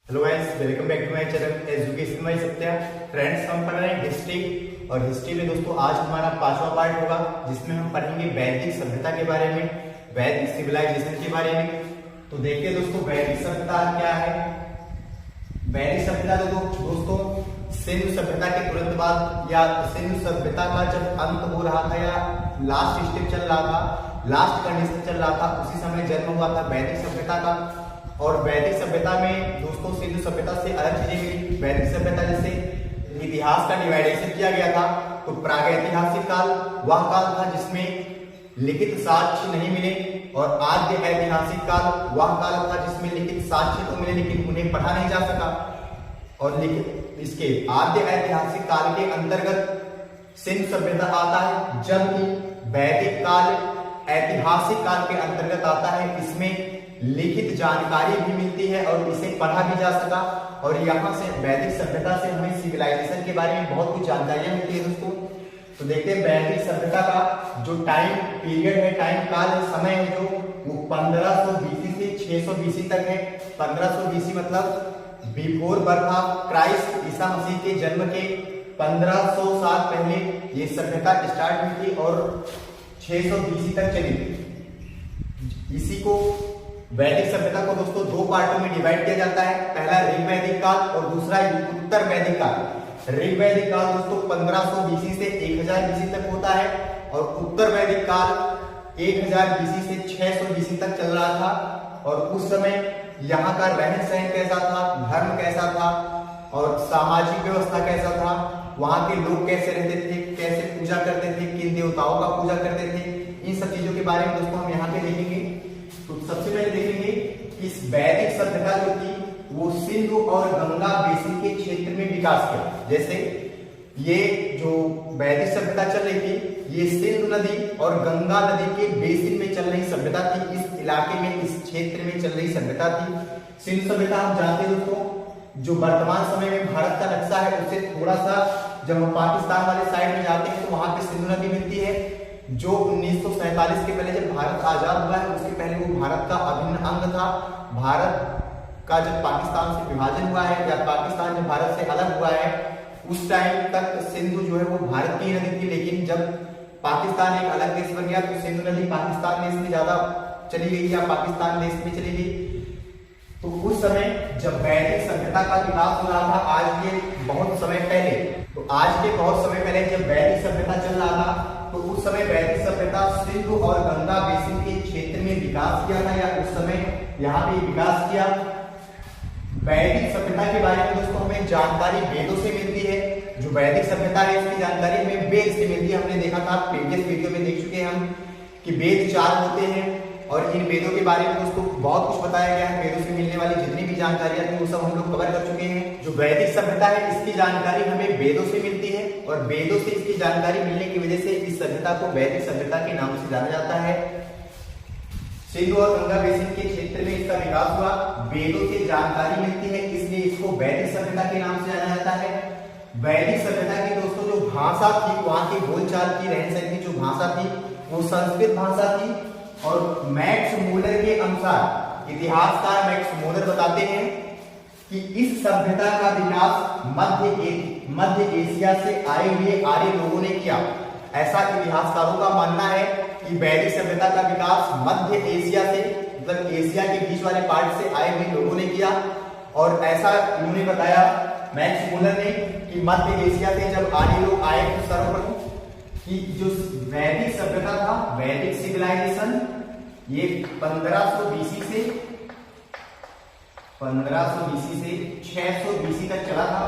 Hello guys, welcome back to my channel education by Satya. Friends, हम पढ़ रहे हैं हिस्ट्री और हिस्ट्री में दोस्तों आज हमारा 5वां पार्ट होगा जिसमें हम पढ़ेंगे वैदिक सभ्यता के बारे में, वैदिक सिविलाइजेशन के बारे में। तो देखिए दोस्तों, वैदिक सभ्यता क्या है। वैदिक सभ्यता दोस्तों सिंधु सभ्यता के तुरंत बाद या सिंधु सभ्यता का जब अंत हो रहा था या लास्ट स्टेप चल रहा था, लास्ट कंडीशन चल रहा था, उसी समय जन्म हुआ था वैदिक सभ्यता का। और वैदिक सभ्यता में दोस्तों सिंधु सभ्यता से अलग चीजें मिली। वैदिक सभ्यता जैसे इतिहास का डिवाइडेशन किया गया था, तो प्रागैतिहासिक काल वह काल था जिसमें लिखित साक्ष्य नहीं मिले, और आद्य ऐतिहासिक काल वह काल था जिसमें लिखित साक्ष्य तो मिले लेकिन उन्हें पढ़ा नहीं जा सका। और लिखित इसके आद्य ऐतिहासिक काल के अंतर्गत सिंधु सभ्यता आता है, जबकि वैदिक काल ऐतिहासिक काल के अंतर्गत आता है। इसमें लिखित जानकारी भी मिलती है और इसे पढ़ा भी जा सका, और यहाँ से वैदिक सभ्यता से हमें सिविलाइजेशन के बारे में बहुत कुछ जानकारियां मिलती है दोस्तों। तो देखते हैं वैदिक सभ्यता का जो टाइम पीरियड है, टाइम काल है, समय है जो वो 1500 बीसी से 600 बीसी तक है। 1500 बीसी मतलब before birth of Christ, Isa Masih के जन्म के 1500 साल पहले ये सभ्यता स्टार्ट हुई थी और 600 बीसी तक चली थी। इसी को वैदिक सभ्यता को दोस्तों दो पार्टों में डिवाइड किया जाता है। पहला ऋग्वैदिक काल और दूसरा उत्तर वैदिक काल। ऋग्वैदिक काल दोस्तों 1500 बीसी से 1000 बीसी तक होता है, और उत्तर वैदिक काल 1000 बीसी से 600 बीसी तक चल रहा था। और उस समय यहाँ का रहन सहन कैसा था, धर्म कैसा था और सामाजिक व्यवस्था कैसा था, वहां के लोग कैसे रहते थे, कैसे पूजा करते थे, किन देवताओं का पूजा करते थे, इन सब चीजों के बारे में दोस्तों हम यहाँ पे देखेंगे। तो सबसे पहले देखेंगे इस वैदिक सभ्यता जो थी वो सिंधु और गंगा बेसिन के क्षेत्र में विकास किया। जैसे ये जो वैदिक सभ्यता चल रही थी ये सिंधु नदी और गंगा नदी के बेसिन में चल रही सभ्यता थी। इस इलाके में, इस क्षेत्र में चल रही सभ्यता थी सिंधु सभ्यता। हम जानते हैं दोस्तों जो वर्तमान समय में भारत का नक्शा है उससे थोड़ा सा जब हम पाकिस्तान वाले साइड में जाते हैं तो वहां पे सिंधु नदी मिलती है, जो 1947 के पहले जब भारत आजाद हुआ है उसके पहले वो भारत का अभिन्न अंग था। भारत का जब पाकिस्तान से विभाजन हुआ है या पाकिस्तान जब भारत से अलग हुआ है उस टाइम तक सिंधु जो है वो भारत की नदी थी, लेकिन जब पाकिस्तान एक अलग देश बन गया तो सिंधु नदी पाकिस्तान देश में ज्यादा चली गई या पाकिस्तान देश में चली गई। तो उस समय जब वैदिक सभ्यता का विकास हो रहा था, आज के बहुत समय पहले, तो आज के बहुत समय पहले जब वैदिक सभ्यता चल रहा था तो उस समय वैदिक सभ्यता सिंधु और गंगा बेसिन के क्षेत्र में विकास किया था, या उस समय यहाँ पे विकास किया। वैदिक सभ्यता के बारे में दोस्तों हमें जानकारी वेदों से मिलती है। जो वैदिक सभ्यता है इसकी जानकारी हमें वेद से मिलती है। हमने देखा था प्रीवियस वीडियो में, देख चुके हैं हम कि वेद 4 होते हैं और इन वेदों के बारे में दोस्तों बहुत कुछ बताया गया है। वेदों से मिलने वाली जितनी भी जानकारियां थी वो सब हम लोग कवर कर चुके हैं। जो वैदिक सभ्यता है इसकी जानकारी हमें वेदों से मिलती है, और वेदों से इसकी जानकारी मिलने की वजह से इस सभ्यता को वैदिक सभ्यता के नाम से जाना जाता है। सिंधु और गंगा बेसिन के क्षेत्र में इसका विकास हुआ, वेदों से जानकारी मिलती है, इसलिए इसको वैदिक सभ्यता के नाम से जाना जाता है। वैदिक सभ्यता की दोस्तों जो भाषा थी, वहां की बोलचाल की, रहन सहन की जो भाषा थी वो संस्कृत भाषा थी। और मैक्स मूलर के अनुसार, इतिहासकार मैक्स मूलर बताते हैं कि इस सभ्यता का विकास मध्य एशिया से आए हुए आर्य लोगों ने किया। ऐसा इतिहासकारों का मानना है कि वैदिक सभ्यता का विकास मध्य एशिया से, मतलब एशिया के बीच वाले पार्ट से आए हुए लोगों ने किया। और ऐसा उन्होंने बताया मैक्स मूलर ने कि मध्य एशिया से जब आर्य लोग आए तो सर्वप्रथम कि जो वैदिक सभ्यता था, वैदिक सिविलाइजेशन, ये 1500 बीसी से 600 बीसी तक चला था।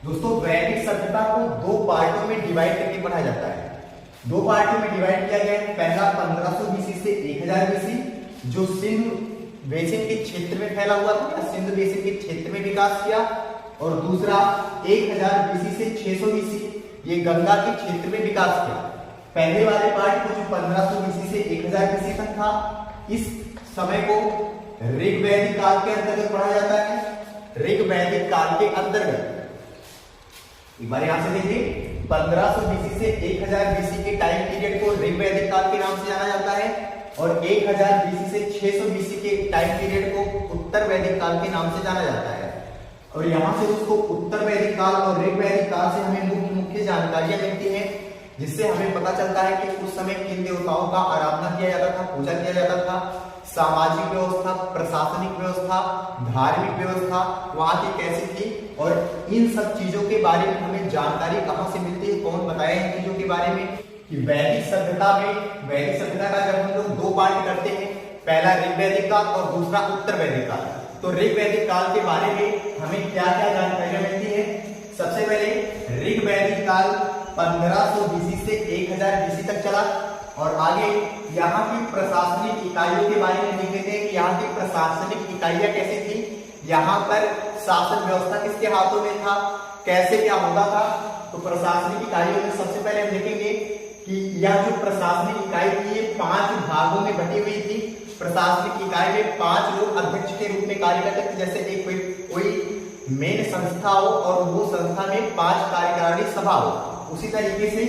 दोस्तों वैदिक सभ्यता को दो पार्टों में डिवाइड करके पढ़ा जाता है। दो पार्टों में डिवाइड किया गया है। पहला 1500 बीसी से 1000 बीसी जो सिंधु बेसिन के क्षेत्र में फैला हुआ था, सिंधु बेसिन के क्षेत्र में विकास किया। और दूसरा 1000 बीसी से 600 बीसी ये गंगा के क्षेत्र में विकास किया। पहले वाले पार्ट को जो 1500 बीसी से 1000 बीसी तक था, इस समय को ऋग्वैदिक काल के अंतर्गत पढ़ा जाता है। ऋग्वैदिक काल के अंतर्गत एक बार यहां से देखिए, 1500 बीसी से 1000 बीसी के टाइम पीरियड को ऋग्वैदिक काल के नाम से जाना जाता है, और 1000 बीसी से 600 बीसी के टाइम पीरियड को उत्तर वैदिक काल के नाम से जाना जाता है। और यहाँ से दोस्तों उत्तर वैदिक काल और ऋग वैदिक काल से हमें मुख्य मुख्य जानकारियां मिलती हैं, जिससे हमें पता चलता है कि उस समय किन देवताओं का आराधना किया जाता था, पूजा किया जाता था, सामाजिक व्यवस्था, प्रशासनिक व्यवस्था, धार्मिक व्यवस्था वहां की कैसी थी, और इन सब चीजों के बारे में हमें जानकारी कहाँ से मिलती है, कौन बताया इन चीजों के बारे में। कि वैदिक सभ्यता का जब हम लोग दो पार्ट करते हैं, पहला ऋग वैदिक काल और दूसरा उत्तर वैदिक काल, तो ऋग वैदिक काल के बारे में हमें क्या क्या जानकारियां मिलती है। सबसे पहले ऋग वैदिक काल 1500 BC से 1000 BC तक चला, और आगे यहाँ की प्रशासनिक इकाइयों के बारे में लिख देते हैं कि यहाँ की प्रशासनिक इकाइयां कैसी थी, यहाँ पर शासन व्यवस्था किसके हाथों में था, कैसे क्या होता था। तो प्रशासनिक इकाइयों में सबसे पहले हम देखेंगे कि यह जो प्रशासनिक इकाई थी ये 5 भागों में बटी हुई थी। प्रशासनिक इकाई में 5 लोग अध्यक्ष के रूप में कार्य करते थे, जैसे एक कोई मेन संस्था हो और वो संस्था में 5 कार्यकारिणी सभा हो। उसी तरीके से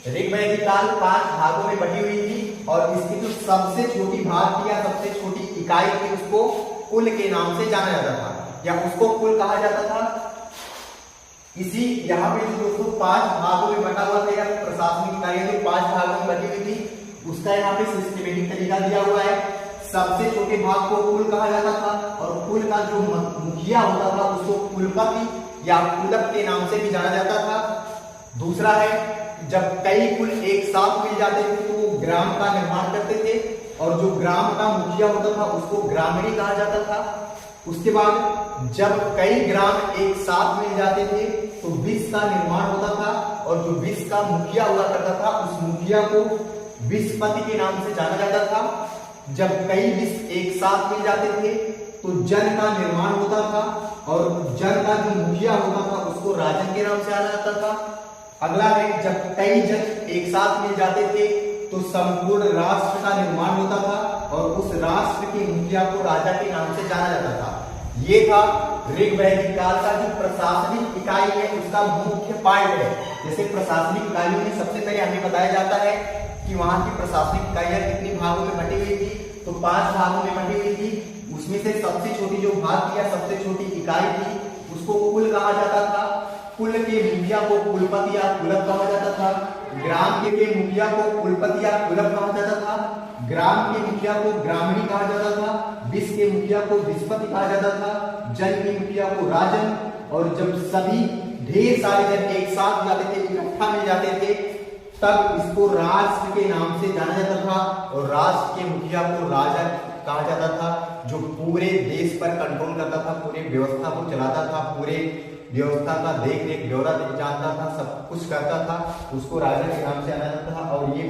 ऋग वैदिक काल 5 भागों में बटी हुई थी, और इसकी जो सबसे छोटी भाग थी या सबसे छोटी इकाई थी उसको कुल के नाम से जाना जाता था, या उसको कुल कहा जाता था। इसी यहाँ पे जो दोस्तों 5 भागों में बटा हुआ था, या प्रशासनिक इकाइयां जो 5 भागों में बटी हुई थी, उसका यहाँ पे सिस्टमेटिक तरीका दिया हुआ है। सबसे छोटे भाग को कुल कहा जाता था, और कुल का जो मुखिया होता था उसको कुलपति या कुलप के नाम से भी जाना जाता था। दूसरा है जब कई कुल एक साथ मिल जाते थे तो वो ग्राम का निर्माण करते थे, और जो ग्राम का मुखिया होता था उसको ग्रामीणी कहा जाता था। उसके बाद जब कई ग्राम एक साथ मिल जाते थे तो विष का निर्माण होता था, और जो विष का मुखिया हुआ करता था उस मुखिया को विषपति के नाम से जाना जाता था। जब कई विष एक साथ मिल जाते थे तो जन का निर्माण होता था, और जन का जो मुखिया होता था उसको राजन के नाम से जाना जाता था। अगला है जब कई जन एक साथ मिल जाते थे तो संपूर्ण राष्ट्र का निर्माण होता था, और उस राष्ट्र के मुखिया को राजा के नाम से जाना जाता था। ये था ऋग वैदिक काल का जो प्रशासनिक इकाई है उसका मुख्य पार्ट है। जैसे प्रशासनिक इकाइयों में सबसे पहले हमें बताया जाता है कि वहां की प्रशासनिक इकाइयां कितनी भागों में बटी हुई थी, तो 5 भागों में बटी हुई थी। उसमें से सबसे छोटी जो भाग थी या सबसे छोटी इकाई थी उसको कुल कहा जाता था। कुल के मुखिया को कुलपति या कुलप कहा जाता था। ग्राम के मुखिया को कुलपति या कुलप कहा जाता था। ग्राम के मुखिया को ग्रामीणी कहा जाता था। विष के मुखिया को विषपति कहा जाता था। जन के मुखिया को राजन। और जब सभी ढेर सारे जन एक साथ जाते थे, इकट्ठा मिल जाते थे, तब इसको राष्ट्र के नाम से जाना जाता था, और राष्ट्र के मुखिया को राजा कहा जाता था, जो पूरे देश पर कंट्रोल करता था, पूरे व्यवस्था को चलाता था, पूरे व्यवस्था का देख रेख ब्यौरा जानता था, सब कुछ करता था, उसको राजा के नाम से जाना जाता था। और ये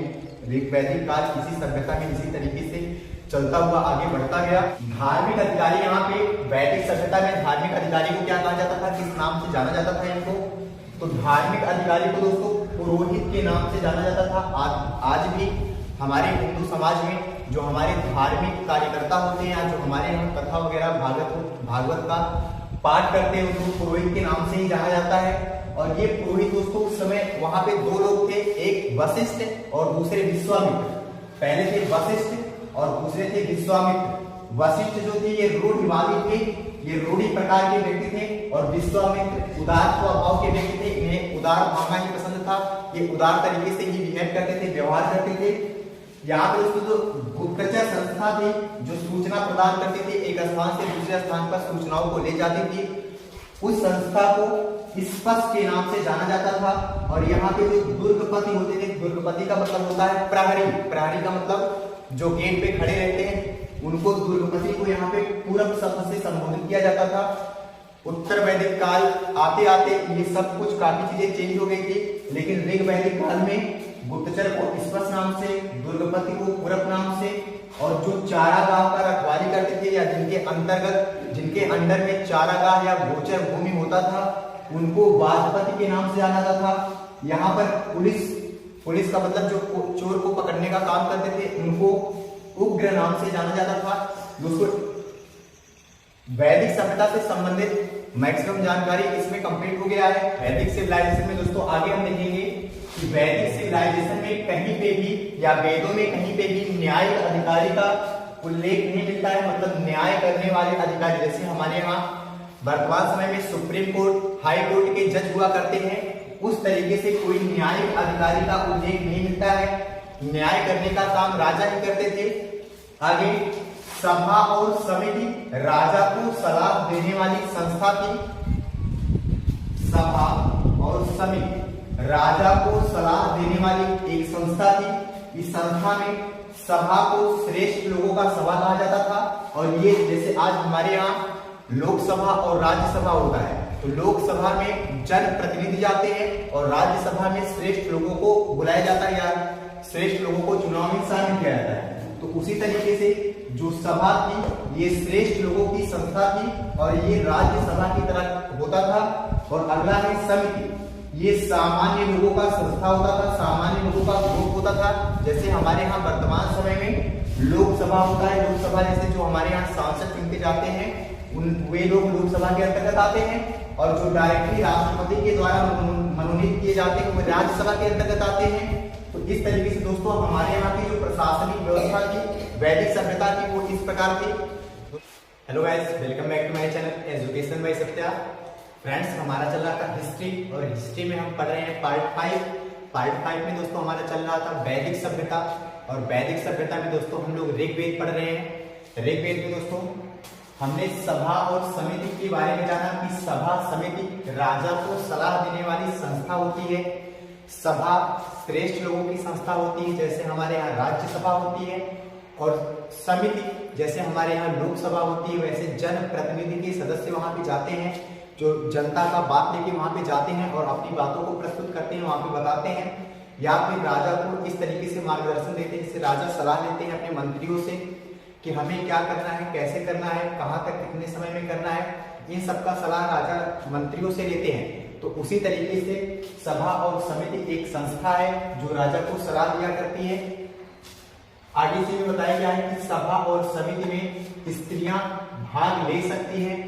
वैदिक काल इसी सभ्यता में इसी तरीके से चलता हुआ आगे बढ़ता गया। धार्मिक अधिकारी यहाँ पे वैदिक सभ्यता में धार्मिक अधिकारी को क्या कहा जाता था, किस नाम से जाना जाता था इनको, तो धार्मिक अधिकारी को दोस्तों पुरोहित के नाम से जाना जाता था। आज भी हमारे हिंदू समाज में जो हमारे धार्मिक कार्यकर्ता होते हैं, या जो हमारे यहाँ कथा वगैरह भागवत का पाठ करते हैं, उनको पुरोहित के नाम से ही जाना जाता है। और ये पुरोहित दोस्तों उस समय वहां पे 2 लोग थे, एक वशिष्ठ और दूसरे विश्वामित्र। पहले थे वशिष्ठ और दूसरे थे विश्वामित्र। वशिष्ठ जो थे ये रूढ़िवादी थे, ये रूढ़ि प्रकार के व्यक्ति थे, और विश्वामित्र उदार स्वभाव के व्यक्ति थे। इन्हें उदार भावना ही पसंद था, ये उदार तरीके से ही बिहेव करते थे, व्यवहार करते थे। यहाँ पे दोस्तों जो गुप्तचर संस्था थी जो सूचना प्रदान करती थी, एक स्थान से दूसरे स्थान पर सूचनाओं को ले जाती थी, उस संस्था को स्पष्ट के नाम से जाना जाता था। और यहाँ पे जो दुर्गपति होते थे, दुर्गपति का मतलब होता है प्रहरी। प्रहरी का मतलब जो गेट पे खड़े रहते हैं उनको दुर्गपति को यहाँ पे पूरब शब्द से संबोधित किया जाता था। उत्तर वैदिक काल आते आते ये सब कुछ काफी चीजें चेंज हो गई थी, लेकिन ऋग वैदिक काल में गुप्तचर को स्पष्ट नाम से, दुर्गपति को पूरब नाम से, और जो चारागाह का रखवाली करते थे या जिनके अंडर में चारागाह या गोचर भूमि होता था, उनको वाजपति के नाम से जाना जाता था। यहाँ पर पुलिस का मतलब जो चोर को पकड़ने का काम करते थे उनको उग्र नाम से जाना जाता था। दोस्तों वैदिक सभ्यता से संबंधित मैक्सिमम जानकारी इसमें कंप्लीट हो गया है। वैदिक सिविलाइजेशन में दोस्तों आगे हम देखेंगे कि वैदिक सिविलाइजेशन में कहीं पे भी या वेदों में कहीं पे भी न्यायिक अधिकारी का उल्लेख नहीं मिलता है, मतलब न्याय करने वाले अधिकारी। जैसे हमारे यहाँ वर्तमान समय में सुप्रीम कोर्ट, हाई कोर्ट के जज हुआ करते हैं, उस तरीके से कोई न्यायिक अधिकारी का उल्लेख नहीं मिलता है। न्याय करने का काम राजा ही करते थे। आगे, सभा और समिति राजा को सलाह देने वाली संस्था थी। सभा और समिति राजा को सलाह देने वाली एक संस्था थी। इस संस्था में सभा को श्रेष्ठ लोगों का सभा कहा जाता था। और ये जैसे आज हमारे यहाँ लोकसभा और राज्यसभा होता है, तो लोकसभा में जनप्रतिनिधि जाते हैं और राज्यसभा में श्रेष्ठ लोगों को बुलाया जाता है या श्रेष्ठ लोगों को चुनाव में शामिल किया जाता है। तो उसी तरीके से जो सभा थी ये श्रेष्ठ लोगों की संस्था थी और ये राज्यसभा की तरह होता था। और अगला है समिति, ये सामान्य लोगों का संस्था होता था, सामान्य लोगों का ग्रुप होता था। जैसे हमारे यहाँ वर्तमान समय में लोकसभा होता है, लोकसभा जैसे जो हमारे यहाँ सांसद चुनके जाते हैं वे लोग लोकसभा के अंतर्गत आते हैं, और जो डायरेक्टली राष्ट्रपति के द्वारा मनोनीत किए जाते हैं वो राज्यसभा के अंतर्गत आते हैं। तो इस तरीके से दोस्तों हमारे यहाँ की जो प्रशासनिक व्यवस्था थी, वैदिक सभ्यता थी, वो इस प्रकार थी। Hello guys, welcome back to my channel education by Satya. Friends, हमारा चल रहा था हिस्ट्री, और हिस्ट्री में हम पढ़ रहे हैं पार्ट 5 में दोस्तों हमारा चल रहा था वैदिक सभ्यता। और वैदिक सभ्यता में दोस्तों हम लोग ऋग्वेद पढ़ रहे हैं। ऋग्वेद में दोस्तों हमने सभा और समिति के बारे में जाना कि सभा समिति राजा को सलाह देने वाली संस्था होती है। सभा श्रेष्ठ लोगों की संस्था होती है, जैसे हमारे यहाँ राज्यसभा होती है। और समिति जैसे हमारे यहाँ लोकसभा होती है, वैसे जनप्रतिनिधि के सदस्य वहां पे जाते हैं, जो जनता का बात लेके वहां पे जाते हैं और अपनी बातों को प्रस्तुत करते हैं, वहां पे बताते हैं, या फिर राजा को इस तरीके से मार्गदर्शन देते हैं। इससे राजा सलाह लेते हैं अपने मंत्रियों से कि हमें क्या करना है, कैसे करना है, कहाँ तक कितने समय में करना है, इन सबका सलाह राजा मंत्रियों से लेते हैं। तो उसी तरीके से सभा और समिति एक संस्था है जो राजा को सलाह दिया करती है। आगे से भी बताया गया है कि सभा और समिति में स्त्रियां भाग ले सकती हैं।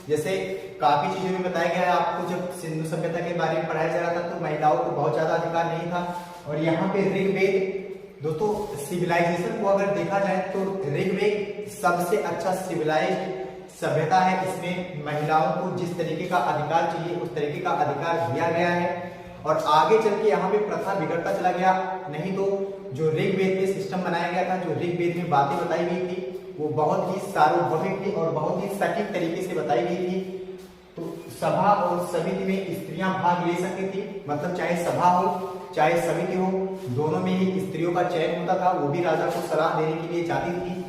जैसे काफी चीजों में बताया गया है आपको, जब सिंधु सभ्यता के बारे में पढ़ाया जा रहा था तो महिलाओं को बहुत ज्यादा अधिकार नहीं था। और यहाँ पे ऋग्वेद दोस्तों, सिविलाइजेशन को अगर देखा जाए तो ऋग्वेद सबसे अच्छा सिविलाइज्ड सभ्यता है। इसमें महिलाओं को जिस तरीके का अधिकार चाहिए उस तरीके का अधिकार दिया गया है। और आगे चल के यहाँ पे प्रथा बिगड़ता चला गया। नहीं तो जो ऋग्वेद में सिस्टम बनाया गया था, जो ऋग्वेद में बातें बताई गई थी, वो बहुत ही सार्वभौमिक थी और बहुत ही सटीक तरीके से बताई गई थी। तो सभा और समिति में स्त्रियां भाग ले सकती थी, मतलब चाहे सभा हो चाहे समिति हो, दोनों में ही स्त्रियों का चयन होता था। वो भी राजा को सलाह देने के लिए जाती थी।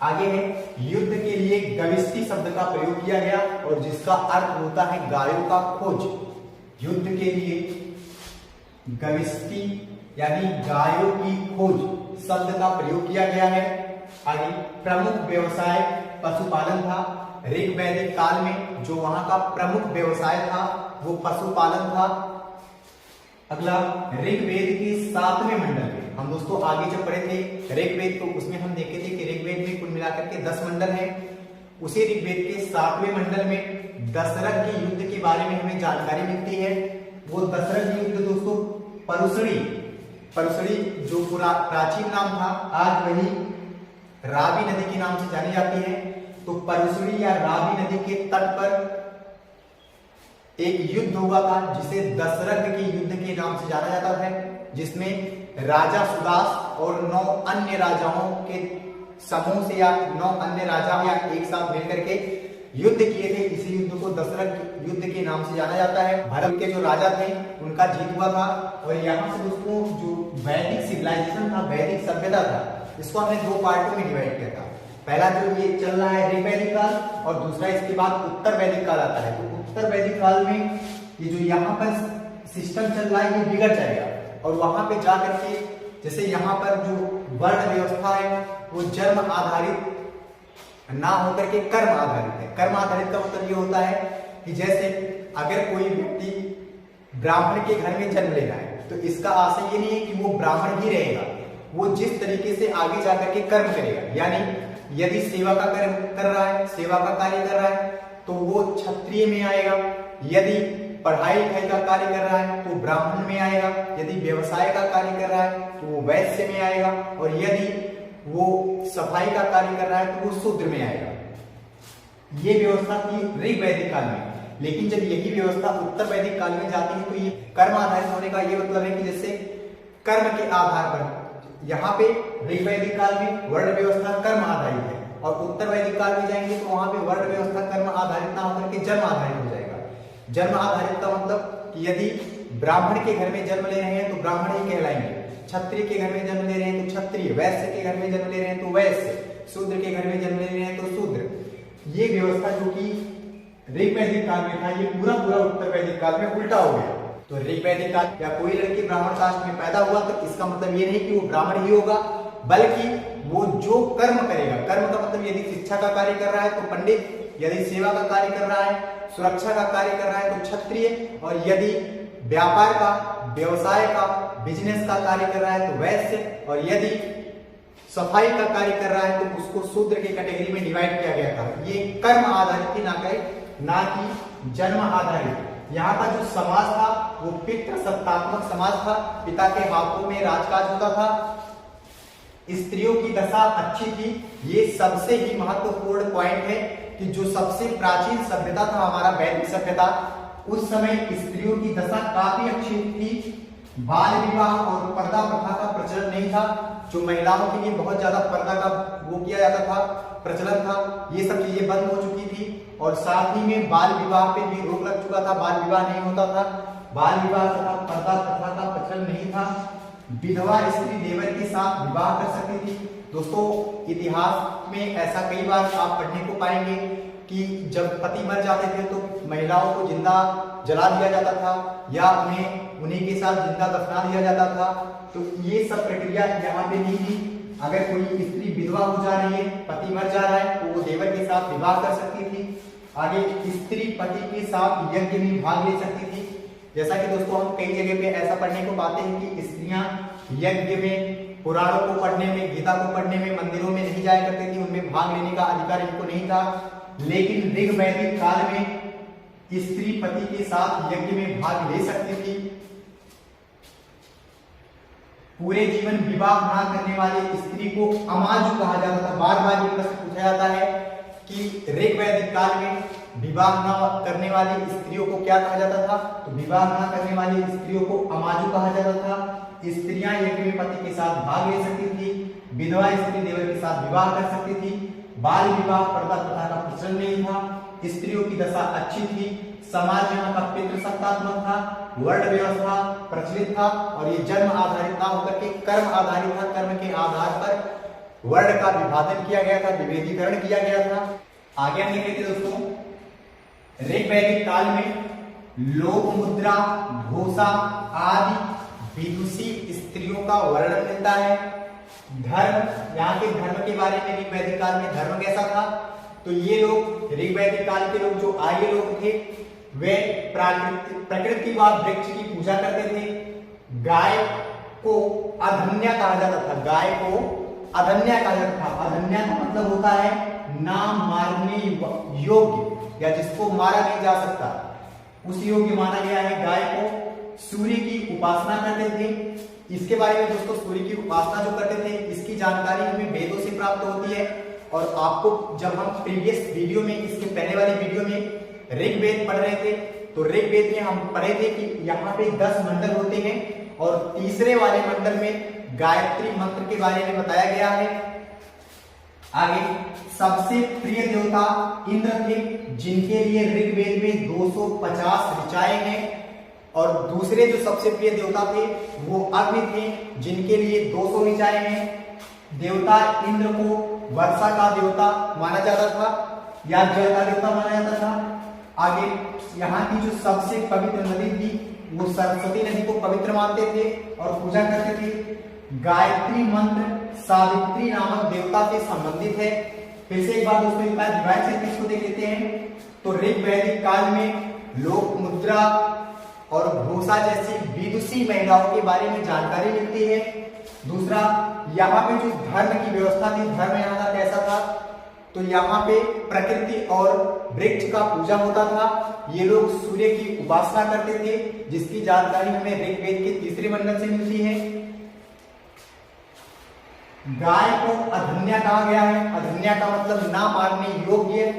आगे है, युद्ध के लिए गविष्टि शब्द का प्रयोग किया गया और जिसका अर्थ होता है गायों का खोज। युद्ध के लिए गविष्टि यानी गायों की खोज शब्द का प्रयोग किया गया है। आगे, प्रमुख व्यवसाय पशुपालन था। ऋग्वैदिक काल में जो वहां का प्रमुख व्यवसाय था वो पशुपालन था। अगला, ऋग्वेद के 7वें मंडल में हम दोस्तों आगे जब पढ़े थे ऋग्वेद तो उसमें हम देखे थे कि ऋग्वेद में कुल मिलाकर के 10 मंडल हैं। उसी ऋग्वेद के 7वें मंडल में दशरथ के युद्ध के बारे में हमें जानकारी मिलती है। वो दशरथ युद्ध दोस्तों परुशड़ी जो पूरा प्राचीन नाम था, आज वही रावी नदी के नाम से जानी जाती है। तो परुशड़ी या रावी नदी के तट पर एक युद्ध हुआ था जिसे दशरथ के युद्ध के नाम से जाना जाता है, जिसमें राजा सुदास और 9 अन्य राजाओं के समूह से या 9 अन्य राजा या एक साथ मिलकर के युद्ध किए थे। इसी युद्ध को दशरथ युद्ध के नाम से जाना जाता है। भारत के जो राजा थे उनका जीत हुआ था। और यहाँ से दोस्तों जो वैदिक सिविलाइजेशन था, वैदिक सभ्यता था, इसको हमने 2 पार्टों में डिवाइड किया था। पहला जो ये चल रहा है ऋग्वैदिक काल, और दूसरा इसके बाद उत्तर वैदिक काल आता है। तो उत्तर वैदिक काल में ये जो यहाँ पर सिस्टम चल रहा है ये बिगड़ जाएगा और वहां पे जाकर के जैसे यहाँ पर जो वर्ण व्यवस्था है वो जन्म आधारित ना होकर के कर्म आधारित है। कर्म आधारित का मतलब ये होता है कि जैसे अगर कोई व्यक्ति ब्राह्मण के घर में जन्म लेना है तो इसका आशय ये नहीं है कि वो ब्राह्मण ही रहेगा, वो जिस तरीके से आगे जाकर के कर्म करेगा। यानी यदि सेवा का कर्म कर रहा है, सेवा का कार्य कर रहा है तो वो क्षत्रिय में आएगा। यदि पढ़ाई लिखाई का कार्य कर रहा है तो ब्राह्मण में आएगा। यदि व्यवसाय का कार्य कर रहा है तो वो वैश्य में आएगा। और यदि वो सफाई का कार्य कर रहा है तो वो शूद्र में आएगा। ये व्यवस्था थी ऋग वैदिक काल में। लेकिन जब यही व्यवस्था उत्तर वैदिक काल में जाती है तो ये कर्म आधारित होने का ये मतलब है कि जैसे कर्म के आधार पर, यहाँ पे ऋग वैदिक काल में वर्ण व्यवस्था कर्म आधारित है और उत्तर वैदिक काल में जाएंगे तो वहां पे वर्ण व्यवस्था कर्म आधारित ना होकर के जन्म आधारित हो जाएगा। जन्म आधारित का मतलब कि यदि ब्राह्मण के घर में जन्म ले रहे हैं तो ब्राह्मण ही कहलाएंगे, क्षत्रिय के घर में जन्म ले रहे हैं तो क्षत्रिय, वैश्य के घर में जन्म ले रहे हैं तो वैश्य, शूद्र के घर में जन्म ले रहे हैं तो शूद्र। ये व्यवस्था जो कि ऋग वैदिक काल में था ये पूरा पूरा उत्तर वैदिक काल में उल्टा हो गया। तो ऋग वैदिक काल या कोई लड़की ब्राह्मण कास्ट में पैदा हुआ तो इसका मतलब ये नहीं कि वो ब्राह्मण ही होगा, बल्कि वो जो कर्म करेगा, कर्म का मतलब यदि शिक्षा का कार्य कर रहा है तो पंडित, यदि सेवा का कार्य कर रहा है, सुरक्षा का कार्य कर रहा है तो क्षत्रिय, और यदि व्यापार का, व्यवसाय का, बिजनेस का कार्य कर रहा है तो वैश्य, और यदि सफाई का कार्य कर रहा है तो उसको शूद्र की कैटेगरी में डिवाइड किया गया था। ये कर्म आधारित थी ना कि जन्म आधारित। यहाँ का जो समाज था वो पितृसत्तात्मक समाज था, पिता के हाथों में राजकाज होता था, स्त्रियों की दशा अच्छी थी। ये सबसे ही महत्वपूर्ण पॉइंट है कि जो सबसे प्राचीन सभ्यता था हमारा वैदिक सभ्यता, उस समय स्त्रियों की दशा काफी अच्छी थी। बाल विवाह और पर्दा प्रथा का प्रचलन नहीं था, जो महिलाओं के लिए बहुत ज्यादा पर्दा का वो किया जाता था, प्रचलन था, ये सब चीजें बंद हो चुकी थी। और साथ ही में बाल विवाह पे भी रोक लग चुका था, बाल विवाह नहीं होता था, बाल विवाह तथा पर्दा प्रथा का प्रचलन नहीं था। विधवा स्त्री देवर के साथ विवाह कर सकती थी। दोस्तों इतिहास में ऐसा कई बार आप पढ़ने को पाएंगे कि जब पति मर जाते थे तो महिलाओं को जिंदा जला दिया जाता था या उन्हीं के साथ जिंदा दफना दिया जाता था। तो ये सब प्रक्रिया यहाँ पे नहीं थी। अगर कोई स्त्री विधवा हो जा रही है, पति मर जा रहा है, तो वो देवर के साथ विवाह कर सकती थी। आगे स्त्री पति के साथ यज्ञ में भाग ले सकती थी। जैसा कि दोस्तों हम कई जगह पे ऐसा पढ़ने को पाते हैं कि स्त्रियां यज्ञ में, पुराणों को पढ़ने में, गीता को पढ़ने में, मंदिरों में नहीं जाया करती थी, उनमें भाग लेने का अधिकार इनको नहीं था। लेकिन ऋग वैदिक काल में स्त्री पति के साथ यज्ञ में भाग ले सकती थी। पूरे जीवन विवाह ना करने वाली स्त्री को अमाजु कहा जाता था। बार बार ये प्रश्न पूछा जाता है कि ऋग वैदिक काल में विवाह न करने वाली स्त्रियों को क्या कहा जाता था, तो विवाह न करने वाली स्त्रियों को अमाजु कहा जाता था। स्त्रियां यज्ञ में पति के साथ भाग ले सकती थी, विधवा स्त्री देवर के साथ विवाह कर सकती थी, बाल विवाह पर्दा प्रथा का प्रचलन नहीं था, स्त्रियों की दशा अच्छी थी, समाज यहाँ का पितृसत्तात्मक था, वर्ण व्यवस्था प्रचलित था और ये जन्म आधारित ना होकर के कर्म आधारित था। कर्म के आधार पर वर्ण का विभाजन किया गया था, विभेदीकरण किया गया था। आगे हम देखेंगे दोस्तों, ऋग वैदिक काल में लोक मुद्रा, घोषा आदि विदुषी स्त्रियों का वर्णन मिलता है। धर्म, यहाँ के धर्म के बारे में ऋग वैदिक काल में धर्म कैसा था, तो ये लोग ऋग वैदिक काल के लोग, जो आर्य लोग थे, वे प्रकृति व वृक्ष की पूजा करते थे। गाय को अधन्या कहा जाता था, गाय को अधन्या कहा जाता था। अधन्या का मतलब होता है ना मारने योग्य या जिसको मारा नहीं जा सकता, उस योग्य माना गया है गाय को। सूर्य की उपासना करते थे। इसके बारे में दोस्तों, सूर्य की उपासना जो करते थे इसकी जानकारी हमें वेदों से प्राप्त होती है। और आपको जब हम प्रीवियस वीडियो में, इसके पहले वाली वीडियो में ऋग्वेद पढ़ रहे थे, तो ऋग्वेद में हम पढ़े थे कि यहाँ पे 10 मंडल होते हैं और तीसरे वाले मंडल में गायत्री मंत्र के बारे में बताया गया है। आगे सबसे प्रिय देवता इंद्र थे, जिनके लिए ऋग्वेद में 250 ऋचाएं हैं। और दूसरे जो सबसे प्रिय देवता थे वो अग्नि थे, जिनके लिए 200 ऋचाएं हैं। देवता इंद्र को वर्षा का देवता माना जाता था या जल का देवता माना जाता था। आगे यहाँ की जो सबसे पवित्र नदी थी वो सरस्वती नदी को पवित्र मानते थे और पूजा करते थे। गायत्री मंत्र सावित्री नामक देवता से संबंधित है। फिर से एक बार दोस्तों एक बार डिवाइड से इसको देख लेते हैं। तो ऋग वैदिक काल में लोक मुद्रा और घोषा जैसी विदुषी महिलाओं के बारे में जानकारी मिलती है। दूसरा, यहाँ पे जो धर्म की व्यवस्था थी, धर्म यहाँ का कैसा था, तो यहाँ पे प्रकृति और वृक्ष का पूजा होता था। ये लोग सूर्य की उपासना करते थे, जिसकी जानकारी हमें ऋग्वेद के तीसरे मंडल से मिलती है। गाय को अधन्या कहा गया है। अधन्या का मतलब ना मारने योग्य।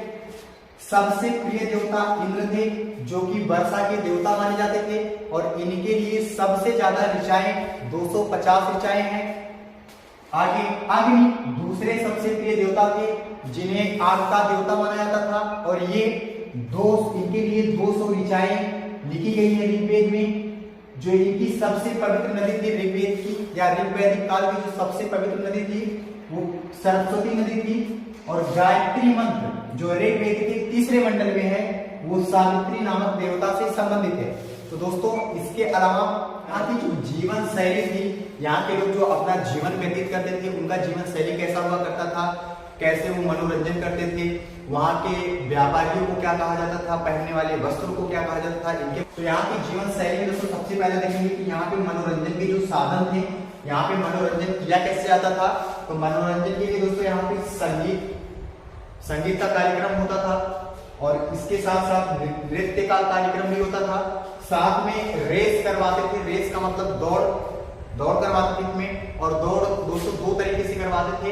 सबसे प्रिय देवता इंद्र थे, जो कि वर्षा के देवता माने जाते थे, और इनके लिए सबसे ज्यादा ऋचाएं 250 ऋचाएं हैं। आगे अग्नि दूसरे सबसे प्रिय देवता थे, जिन्हें आग का देवता माना जाता था, और ये इनके लिए 200 ऋचाएं लिखी गई है ऋग्वेद में। जो इनकी सबसे पवित्र नदी थी ऋग्वेद की या ऋग्वैदिक काल की जो सबसे पवित्र नदी थी वो सरस्वती नदी थी, और गायत्री मंत्र जो ऋग्वेद के तीसरे मंडल में है वो सावित्री नामक देवता से संबंधित है। तो दोस्तों इसके अलावा यहाँ की जो जीवन शैली थी, यहाँ के लोग जो अपना जीवन व्यतीत करते थे, उनका जीवन शैली कैसा हुआ करता था, कैसे वो मनोरंजन करते थे, वहाँ के व्यापारियों को क्या कहा जाता था, पहनने वाले वस्त्रों को क्या कहा जाता था, इनके तो यहाँ की जीवन शैली में दोस्तों सबसे पहले देखेंगे कि यहाँ पे मनोरंजन के जो साधन थे, यहाँ पे मनोरंजन किया कैसे जाता था। तो मनोरंजन के लिए दोस्तों यहाँ पे संगीत का कार्यक्रम होता था, और इसके साथ साथ नृत्य का कार्यक्रम भी होता था। साथ में रेस करवाते थे, रेस का मतलब दौड़ करवाते थे इसमें, और दौड़ दोस्तों दो तरीके से करवाते थे,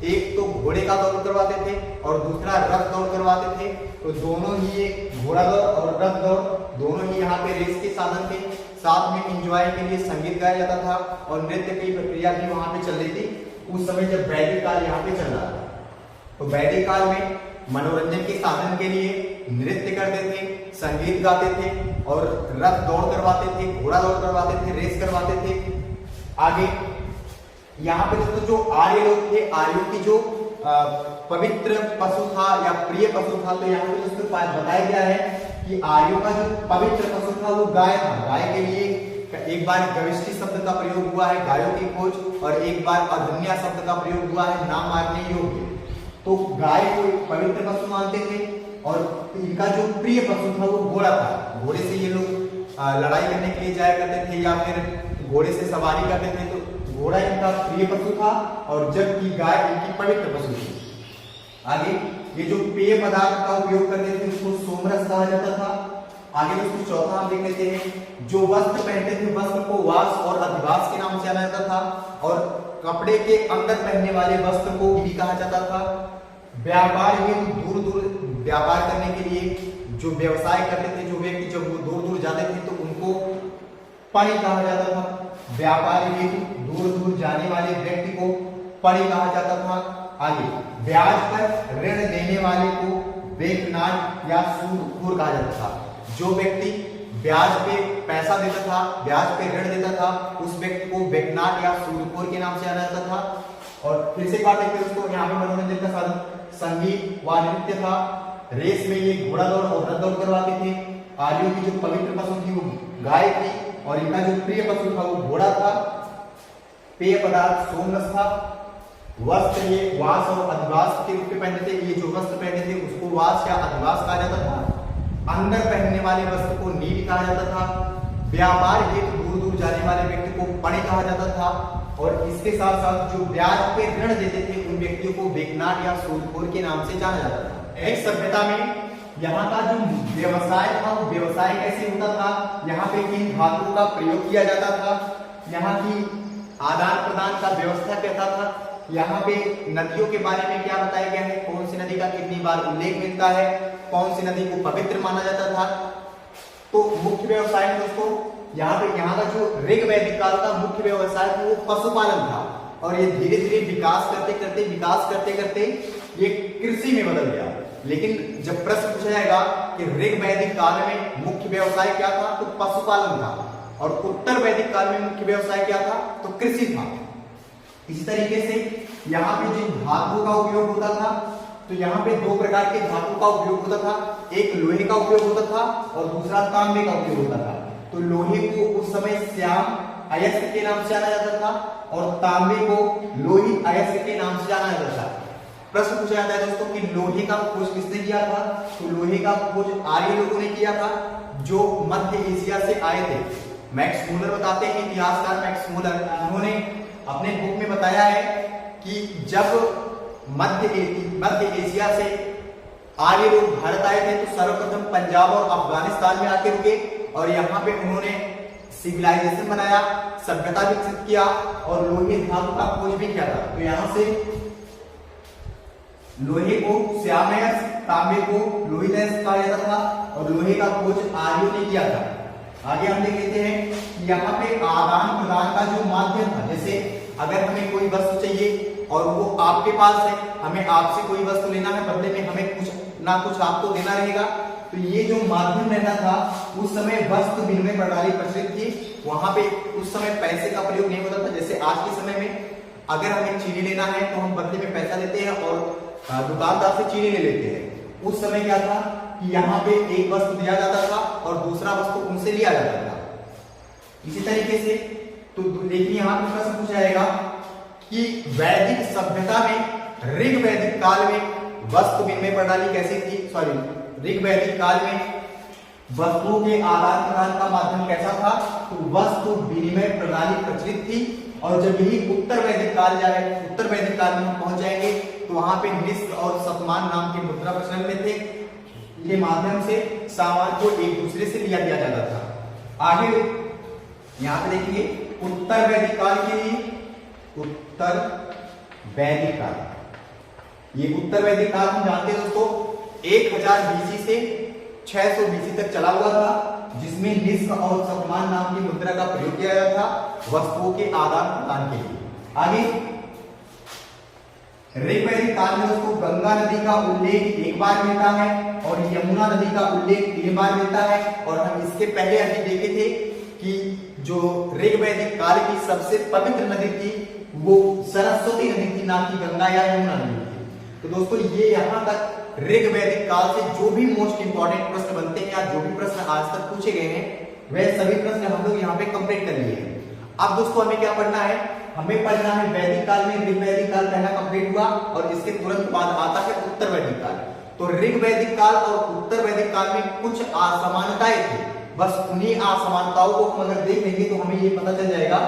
एक तो घोड़े का दौड़ करवाते थे और दूसरा रथ दौड़ करवाते थे। तो दोनों ही घोड़ा दौड़ और रथ दौड़ दोनों ही यहाँ पे रेस के साधन थे। साथ में एंजॉय के लिए संगीत गाया जाता था, और नृत्य की प्रक्रिया भी वहां पे चल रही थी उस समय जब वैदिक काल यहाँ पे चल रहा था। तो वैदिक काल में मनोरंजन के साधन के लिए नृत्य करते थे, संगीत गाते थे, और रथ दौड़ करवाते थे, घोड़ा दौड़ करवाते थे, रेस करवाते थे। आगे यहाँ पे दोस्तों जो आर्य लोग थे, आर्यों की जो पवित्र पशु था या प्रिय पशु था, तो यहाँ पे दोस्तों बताया गया है कि आर्यों का जो पवित्र पशु था वो गाय था। गाय के लिए एक बार गविष्ठी शब्द का प्रयोग हुआ है, गायों की खोज, और एक बार अधन्या शब्द का प्रयोग हुआ है, नाम मारने योग्य। तो गाय को पवित्र पशु मानते थे, और इनका जो प्रिय पशु था वो घोड़ा था। घोड़े से ये लोग लड़ाई करने के लिए जाया करते थे, या फिर घोड़े से सवारी करते थे। तो घोड़ा इनका प्रिय पशु था, और जबकि गाय इनकी पवित्र पशु थी। आगे ये जो पेय पदार्थ का उपयोग करते थे उसको सोमरस कहा जाता था। आगे दोस्तों चौथा हम देख लेते हैं, जो वस्त्र पहनते थे वस्त्र को वास और अधिवास के नाम से जाना जाता था, और कपड़े के अंदर पहनने वाले वस्त्र को भी कहा जाता था। व्यापार हेतु दूर दूर व्यापार करने के लिए जो व्यवसाय करते थे, जो व्यक्ति जब वो दूर दूर जाते थे तो उनको पणि कहा जाता था। व्यापार हेतु दूर दूर जाने वाले व्यक्ति को पणि कहा जाता था। आगे ब्याज पर ऋण देने वाले को बेकनाट या सूदखोर कहा जाता था। जो व्यक्ति ब्याज पे पैसा देता था, ब्याज पे ऋण देता था, उस व्यक्ति को बेकनाट या सूदखोर के नाम से जाना जाता था। और फिर से एक बात देखते हैं दोस्तों, यहाँ पे मनोरंजन का साधन संगीत व नृत्य था। रेस में ये घोड़ा दौड़ और रथ दौड़ करवाते थे। आर्यों की जो पवित्र पशु थी वो गाय थी, और इनका जो प्रिय पशु था वो घोड़ा था। पेय पदार्थ सोमरस था। वस्त्र ये वास और अधिवास के रूप में पहनते थे। ये जो वस्त्र पहनते थे उसको वास या अधिवास कहा जाता था। अंदर पहनने वाले वस्त्र को नील कहा जाता था। व्यापार हेतु दूर दूर जाने वाले व्यक्ति को पणि कहा जाता था, और इसके साथ साथ जो ब्याज पे ऋण देते थे उन व्यक्तियों को बेकनाट या सूदखोर के नाम से जाना जाता था। एक सभ्यता में यहाँ का जो व्यवसाय था वो व्यवसाय कैसे होता था, यहाँ पे किन धातुओं का प्रयोग किया जाता था, यहाँ की आदान प्रदान का व्यवस्था कैसा था, यहाँ पे नदियों के बारे में क्या बताया गया है, कौन सी नदी का कितनी बार उल्लेख मिलता है, कौन सी नदी को पवित्र माना जाता था। तो मुख्य व्यवसाय दोस्तों यहाँ का जो ऋग्वैदिक काल का मुख्य व्यवसाय था वो पशुपालन था, और ये धीरे धीरे विकास करते करते ये कृषि में बदल गया। लेकिन जब प्रश्न पूछा जाएगा कि ऋग्वैदिक काल में मुख्य व्यवसाय क्या था, तो पशुपालन था, और उत्तर वैदिक काल में मुख्य व्यवसाय क्या था, तो कृषि था। इसी तरीके से यहाँ पे जिन धातुओं का उपयोग होता था, तो यहाँ पे दो प्रकार के धातु का उपयोग होता था। एक लोहे का उपयोग होता था और दूसरा तांबे का उपयोग होता था। तो लोहे को उस समय श्याम अयस्क के नाम से जाना जाता था, और तांबे को लोहित अयस्क के नाम से जाना जाता था। प्रश्न पूछा जाता है दोस्तों कि लोहे का खोज किसने किया था, तो लोहे का खोज आर्य लोगों ने किया था, जो मध्य एशिया से आए थे। मैक्स मूलर बताते हैं, इतिहासकार मैक्स मूलर, उन्होंने अपने बुक में बताया है कि जब मध्य एशिया से आर्य लोग भारत आए थे तो सर्वप्रथम पंजाब और अफगानिस्तान में आके रुके, और यहाँ पे उन्होंने सिविलाइजेशन बनाया, सभ्यता विकसित किया, और लोहे धातु का खोज भी किया था। तो यहाँ से लोहे को श्यामयस, तांबे को लोहितयस कहा जाता था और लोहे का खोज आर्यों ने किया था। आगे हम देख लेते हैं कि यहाँ पे आदान प्रदान का जो माध्यम था, जैसे अगर हमें कोई वस्तु चाहिए और वो आपके पास है, हमें आपसे कोई वस्तु लेना है, बदले में हमें कुछ ना कुछ आपको देना रहेगा, तो ये जो माध्यम रहता था उस समय वस्तु विनिमय प्रणाली प्रचलित थी। वहां पे उस समय पैसे का प्रयोग नहीं होता था। जैसे आज के समय में अगर हमें चीनी लेना है तो हम बदले में पैसा लेते हैं और दुकानदार से चीनी ले लेते हैं। उस समय क्या था कि यहाँ पे एक वस्तु दिया जाता था और दूसरा वस्तु उनसे लिया जाता था। इसी तरीके से तो देखिए यहाँ पे प्रश्न पूछा जाएगा कि वैदिक सभ्यता में ऋग वैदिक काल में वस्तु विनिमय प्रणाली कैसी थी, ऋग वैदिक काल में वस्तुओं के आदान प्रदान का माध्यम कैसा था, तो वस्तु विनिमय प्रणाली प्रचलित थी। और जब यही उत्तर वैदिक काल में हम पहुंच जाएंगे तो वहां पे निष्क और शतमान नाम के मुद्रा प्रचलन में थे, के माध्यम से सामान को एक दूसरे से लिया दिया जाता था। आगे यहाँ पे देखिए उत्तर वैदिक काल के लिए, उत्तर वैदिक काल, ये उत्तर वैदिक काल हम जानते हैं दोस्तों 1000 BC से 600 BC तक चला हुआ था, जिसमें निष्क और शतमान नाम की मुद्रा का प्रयोग किया गया था वस्तुओं के आदान प्रदान के लिए। आगे ऋग वैदिक काल में दोस्तों गंगा नदी का उल्लेख एक बार मिलता है और यमुना नदी का उल्लेख 3 बार मिलता है। और हम इसके पहले अभी देखे थे कि जो ऋग वैदिक काल की सबसे पवित्र नदी थी वो सरस्वती नदी थी, ना कि गंगा या यमुना नदी थी। तो दोस्तों ये यहाँ तक ऋग वैदिक काल से जो भी मोस्ट इंपॉर्टेंट प्रश्न बनते हैं या जो भी प्रश्न आज तक पूछे गए हैं वह सभी प्रश्न हम लोग यहाँ पे कंप्लीट कर लिए हैं। अब दोस्तों हमें क्या पढ़ना है, हमें पढ़ना है वैदिक काल में ऋग वैदिक काल पहला कंप्लीट हुआ और इसके तुरंत बाद आता है उत्तर वैदिक काल। तो ऋग वैदिक काल और उत्तर वैदिक काल में कुछ असमानताएं थी, बस उन्हीं असमानताओं को हम अगर देख लेंगे तो हमें ये पता चल जाएगा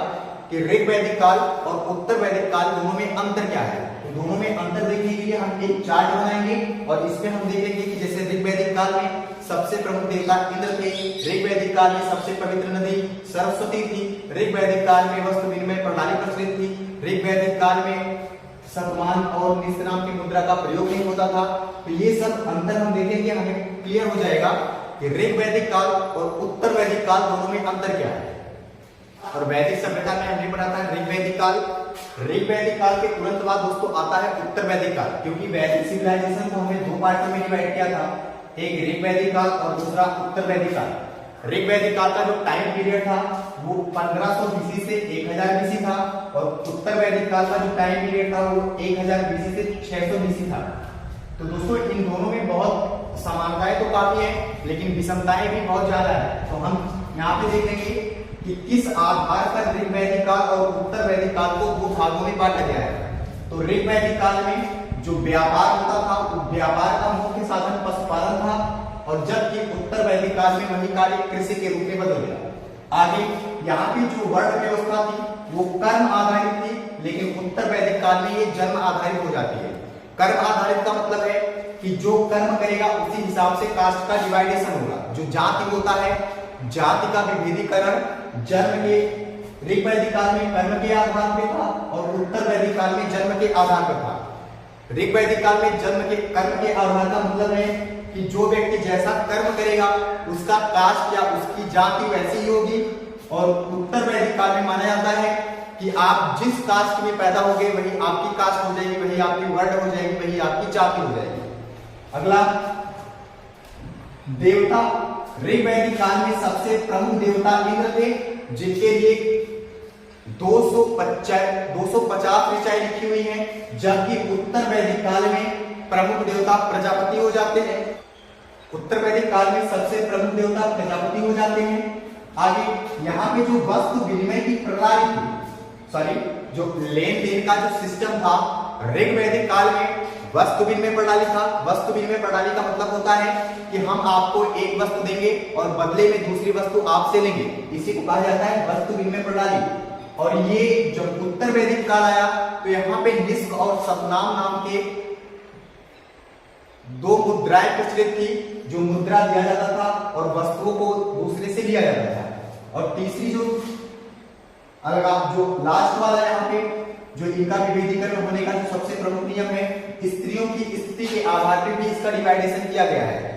कि ऋग वैदिक काल और उत्तर वैदिक काल दोनों में अंतर क्या है। तो दोनों में अंतर देखने के लिए हम एक चार्ट बनाएंगे और इसमें हम देखेंगे कि जैसे ऋग वैदिक काल में सबसे प्रमुख देवता इंद्र थे, ऋग वैदिक काल में सबसे पवित्र नदी सरस्वती थी, ऋग वैदिक काल में वस्तु विनिमय प्रणाली प्रचलित थी, ऋग वैदिक काल में शतमान और निष्क नाम की मुद्रा का प्रयोग नहीं होता था। तो ये सब अंतर हम देखेंगे, हमें क्लियर हो जाएगा कि ऋग वैदिक काल और उत्तर वैदिक काल दोनों में अंतर क्या है। और वैदिक सभ्यता में हमने पढ़ा था ऋग वैदिक काल, ऋग वैदिक काल के तुरंत बाद दोस्तों आता है उत्तर वैदिक काल, क्योंकि वैदिक सिविलाइजेशन को हमने 2 पार्टों में डिवाइड किया था, एक ऋग वैदिक काल और दूसरा उत्तर वैदिक काल। ऋग वैदिक काल का जो टाइम पीरियड था वो 1500 BC से 1000 BC था और उत्तर वैदिक काल का जो टाइम पीरियड था वो 1000 BC से 600 BC था। तो दोस्तों इन दोनों में बहुत समानताएं तो काफी है लेकिन विषमताएं भी बहुत ज्यादा है। तो हम यहाँ पे देखेंगे कि किस आधार पर ऋग वैदिक काल और उत्तर वैदिक काल को 2 भागों में बांटा गया है। तो ऋग वैदिक काल में जो व्यापार होता था वो व्यापार का मुख्य साधन पशुपालन था और जबकि उत्तर वैदिक काल में वही कार्य कृषि के रूप में बदल गया। आगे यहाँ की जो वर्ण व्यवस्था थी वो कर्म आधारित थी, लेकिन उत्तर वैदिक काल में ये जन्म आधारित हो जाती है। कर्म आधारित का मतलब है कि जो कर्म करेगा उसी हिसाब से कास्ट का डिवाइडेशन होगा। जो जाति होता है जाति का विभेदीकरण जन्म के ऋग वैदिक काल में कर्म के आधार पे था और उत्तर वैदिक काल में जन्म के आधार पर था। ऋग वैदिक काल में जन्म के कर्म के आधार का मतलब है कि जो व्यक्ति जैसा कर्म करेगा उसका कास्ट या उसकी जाति वैसी ही होगी। और उत्तर वैदिक काल में माना जाता है कि आप जिस कास्ट में पैदा होगे वही आपकी कास्ट हो जाएगी, वही आपकी वर्ण हो जाएगी, वही आपकी जाति हो जाएगी। अगला देवता, ऋग वैदिक काल में सबसे प्रमुख देवता इंद्र थे, जिनके लिए 250 ऋचाएं लिखी हुई हैं, जबकि उत्तर वैदिक काल में प्रमुख देवता प्रजापति हो जाते हैं। उत्तर वैदिक काल में सबसे प्रमुख देवता प्रजापति हो जाते हैं। आगे यहाँ पे जो वस्तु विनिमय की प्रणाली थी, जो लेन देन का जो सिस्टम था, ऋग वैदिक काल में वस्तु विनिमय प्रणाली था। वस्तु विनिमय प्रणाली का मतलब होता है कि हम आपको एक वस्तु देंगे और बदले में दूसरी वस्तु आपसे लेंगे, इसी को कहा जाता है वस्तु विनिमय प्रणाली। और ये जब उत्तर वैदिक काल आया तो यहाँ पे निष्क और शतनाम नाम के 2 मुद्राएं प्रचलित थी, जो मुद्रा दिया जाता था और वस्तुओं को दूसरे से लिया जाता था। और तीसरी जो लास्ट वाला यहाँ पे जो इनका विभेदीकरण होने का जो सबसे प्रमुख नियम है, स्त्रियों की स्थिति के आधार पर भी इसका डिवाइडेशन किया गया है।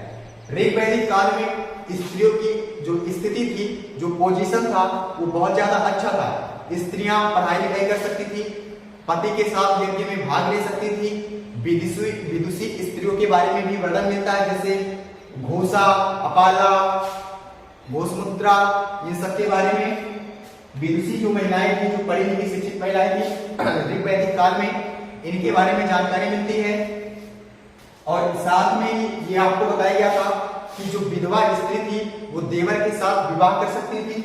ऋग वैदिक काल में स्त्रियों की जो स्थिति थी, जो पोजीशन था, वो बहुत ज्यादा अच्छा था। स्त्रियां पढ़ाई लिखाई कर सकती थी, पति के साथ यज्ञ में भाग ले सकती थी। विदुषी स्त्रियों के बारे में भी वर्णन मिलता है, जैसे घोषा, अपाला, घोषमुद्रा, इन सब के बारे में विदुषी जो महिलाएं थी, जो पढ़ी लिखी शिक्षित महिलाएं थी ऋग वैदिक काल में, इनके बारे में जानकारी मिलती है। और साथ में ये आपको बताया गया था कि जो विधवा स्त्री थी वो देवर के साथ विवाह कर सकती थी,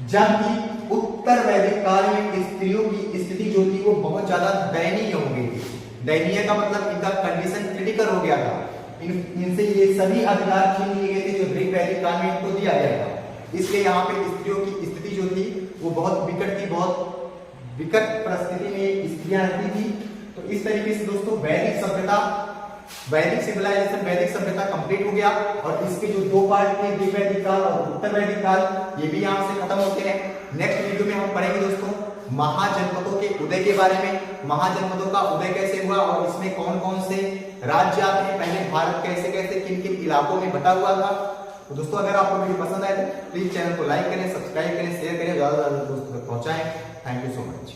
जबकि उत्तर वैदिक काल में स्त्रियों की स्थिति जो थी वो बहुत ज्यादा दयनीय हो गई थी। दयनीय का मतलब इनका कंडीशन क्रिटिकल हो गया था। इनसे ये सभी अधिकार छीन लिए गए थे जो ऋग वैदिक काल में इनको दिया गया था। इसलिए यहाँ पे स्त्रियों की स्थिति जो थी वो बहुत विकट थी, बहुत विकट परिस्थिति में स्त्रियां रहती थी। तो इस तरीके से दोस्तों वैदिक सभ्यता, वैदिक सिविलाइजेशन, वैदिक सभ्यता कंप्लीट हो गया। और इसके जो दो पार्ट थे, ऋग वैदिक काल और उत्तर वैदिक काल, ये भी यहाँ से खत्म होते हैं। नेक्स्ट वीडियो में हम पढ़ेंगे दोस्तों महाजनपदों के उदय के बारे में। महाजनपदों का उदय कैसे हुआ और इसमें कौन कौन से राज्य आते हैं, पहले भारत कैसे कैसे किन किन इलाकों में बटा हुआ था। तो दोस्तों अगर आपको वीडियो पसंद आए तो प्लीज चैनल को लाइक करें, सब्सक्राइब करें, शेयर करें, ज्यादा से ज्यादा दोस्तों तक पहुंचाएं। Thank you so much.